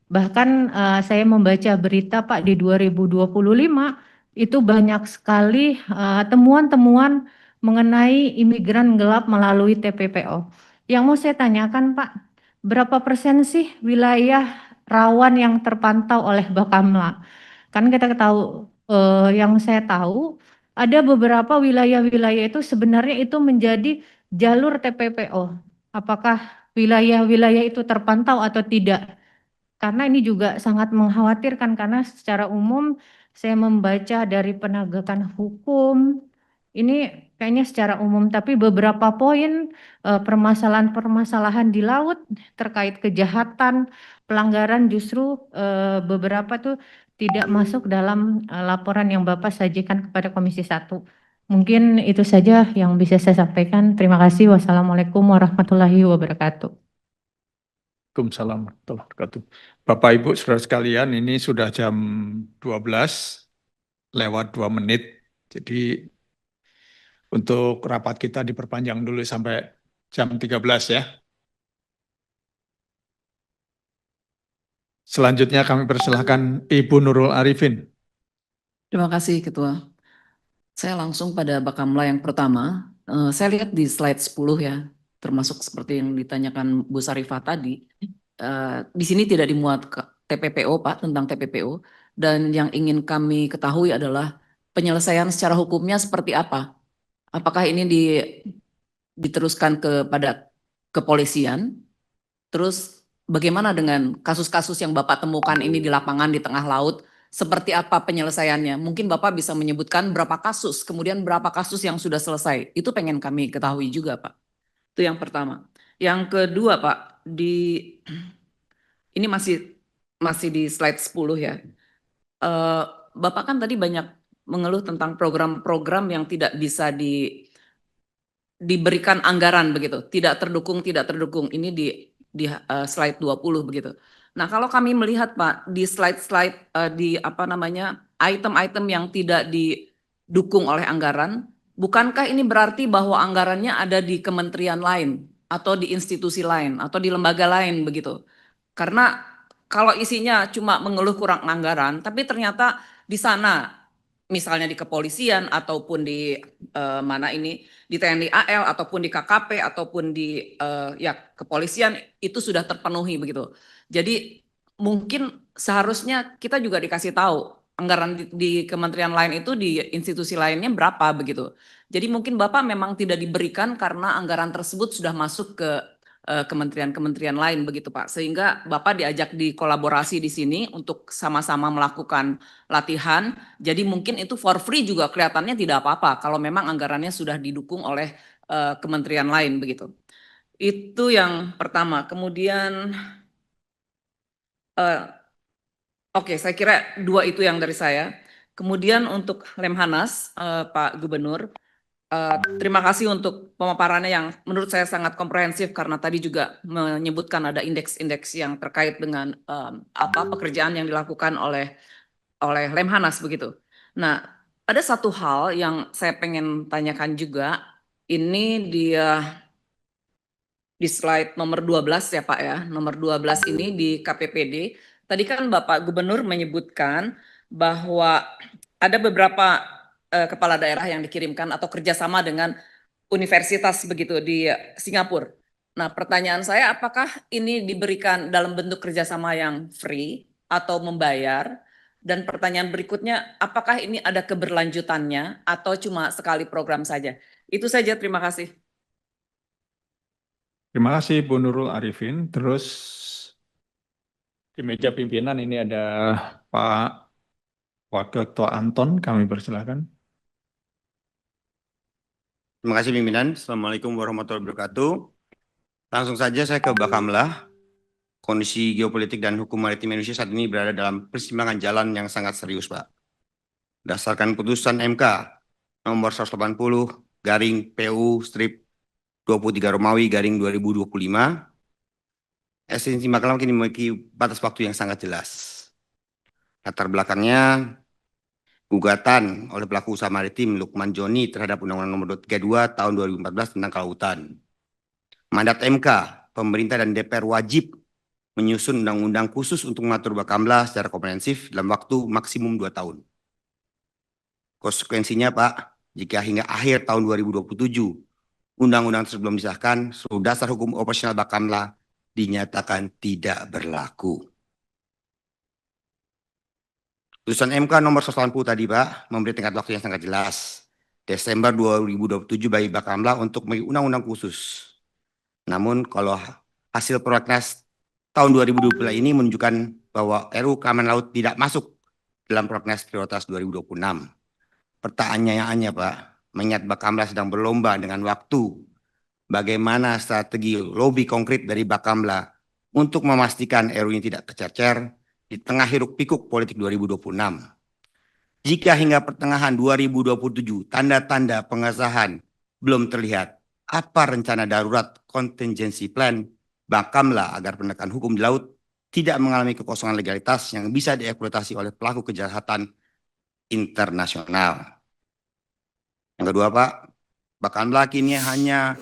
Bahkan saya membaca berita Pak di 2025 itu banyak sekali temuan-temuan mengenai imigran gelap melalui TPPO. Yang mau saya tanyakan Pak, berapa persen sih wilayah rawan yang terpantau oleh Bakamla? Kan kita tahu, yang saya tahu ada beberapa wilayah-wilayah itu sebenarnya itu menjadi jalur TPPO. Apakah wilayah-wilayah itu terpantau atau tidak? Karena ini juga sangat mengkhawatirkan karena secara umum saya membaca dari penegakan hukum ini kayaknya secara umum, tapi beberapa poin permasalahan-permasalahan di laut terkait kejahatan, pelanggaran justru beberapa tuh tidak masuk dalam laporan yang Bapak sajikan kepada Komisi 1. Mungkin itu saja yang bisa saya sampaikan. Terima kasih. Wassalamualaikum warahmatullahi wabarakatuh. Waalaikumsalam warahmatullahi wabarakatuh. Bapak Ibu Saudara sekalian, ini sudah jam 12 lewat 2 menit. Jadi untuk rapat kita diperpanjang dulu sampai jam 13 ya. Selanjutnya kami persilahkan Ibu Nurul Arifin. Terima kasih Ketua. Saya langsung pada Bakamla yang pertama. Saya lihat di slide 10 ya, termasuk seperti yang ditanyakan Bu Sarifah tadi. Di sini tidak dimuat TPPO Pak, tentang TPPO. Dan yang ingin kami ketahui adalah penyelesaian secara hukumnya seperti apa. Apakah ini diteruskan kepada kepolisian? Terus bagaimana dengan kasus-kasus yang Bapak temukan ini di lapangan di tengah laut? Seperti apa penyelesaiannya? Mungkin Bapak bisa menyebutkan berapa kasus, kemudian berapa kasus yang sudah selesai. Itu pengen kami ketahui juga Pak. Itu yang pertama. Yang kedua Pak, ini masih di slide 10 ya. Bapak kan tadi banyak mengeluh tentang program-program yang tidak bisa diberikan anggaran begitu, tidak terdukung. Ini di slide 20 begitu. Nah, kalau kami melihat Pak di slide-slide di item-item yang tidak didukung oleh anggaran, bukankah ini berarti bahwa anggarannya ada di kementerian lain atau di institusi lain atau di lembaga lain begitu? Karena kalau isinya cuma mengeluh kurang anggaran, tapi ternyata di sana misalnya di kepolisian ataupun di di TNI AL ataupun di KKP ataupun di kepolisian itu sudah terpenuhi begitu. Jadi mungkin seharusnya kita juga dikasih tahu anggaran di kementerian lain itu di institusi lainnya berapa begitu. Jadi mungkin Bapak memang tidak diberikan karena anggaran tersebut sudah masuk ke kementerian-kementerian lain begitu Pak. Sehingga Bapak diajak dikolaborasi di sini untuk sama-sama melakukan latihan. Jadi mungkin itu for free juga kelihatannya tidak apa-apa kalau memang anggarannya sudah didukung oleh kementerian lain begitu. Itu yang pertama. Kemudian oke, saya kira dua itu yang dari saya. Kemudian untuk Lemhanas, Pak Gubernur, terima kasih untuk pemaparannya yang menurut saya sangat komprehensif karena tadi juga menyebutkan ada indeks-indeks yang terkait dengan pekerjaan yang dilakukan oleh Lemhanas begitu. Nah, ada satu hal yang saya pengen tanyakan juga, ini di slide nomor 12 ya Pak ya, nomor 12 ini di KPPD. Tadi kan Bapak Gubernur menyebutkan bahwa ada beberapa kepala daerah yang dikirimkan atau kerjasama dengan universitas begitu di Singapura. Nah, pertanyaan saya apakah ini diberikan dalam bentuk kerjasama yang free atau membayar? Dan pertanyaan berikutnya, apakah ini ada keberlanjutannya atau cuma sekali program saja? Itu saja, terima kasih. Terima kasih Bu Nurul Arifin. Terus di meja pimpinan ini ada Pak Wakil Ketua Anton, kami persilahkan. Terima kasih pimpinan. Assalamualaikum warahmatullahi wabarakatuh. Langsung saja saya ke Bakamla. Kondisi geopolitik dan hukum maritim Indonesia saat ini berada dalam persimpangan jalan yang sangat serius, Pak. Berdasarkan putusan MK nomor 180 garing PU strip 23 Romawi garing 2025, esensi Bakamla kini memiliki batas waktu yang sangat jelas. Latar belakangnya, gugatan oleh pelaku usaha maritim Lukman Joni terhadap Undang-Undang Nomor 32 Tahun 2014 tentang Kelautan. Mandat MK, pemerintah dan DPR wajib menyusun undang-undang khusus untuk mengatur Bakamla secara komprehensif dalam waktu maksimum 2 tahun. Konsekuensinya Pak, jika hingga akhir tahun 2027 undang-undang tersebut belum disahkan, seluruh dasar hukum operasional Bakamla dinyatakan tidak berlaku. Putusan MK nomor 180 tadi Pak, memberi tenggat waktu yang sangat jelas. Desember 2027 bagi Bakamla untuk memiliki undang-undang khusus. Namun kalau hasil prolegnas tahun 2020 ini menunjukkan bahwa RUU Keamanan Laut tidak masuk dalam prolegnas prioritas 2026. Pertanyaannya Pak, mengingat Bakamla sedang berlomba dengan waktu, bagaimana strategi lobby konkret dari Bakamla untuk memastikan RUU ini tidak tercecer di tengah hiruk-pikuk politik 2026? Jika hingga pertengahan 2027 tanda-tanda pengesahan belum terlihat, apa rencana darurat contingency plan Bakamla agar penegakan hukum di laut tidak mengalami kekosongan legalitas yang bisa dieksploitasi oleh pelaku kejahatan internasional? Yang kedua Pak, Bakamla kini hanya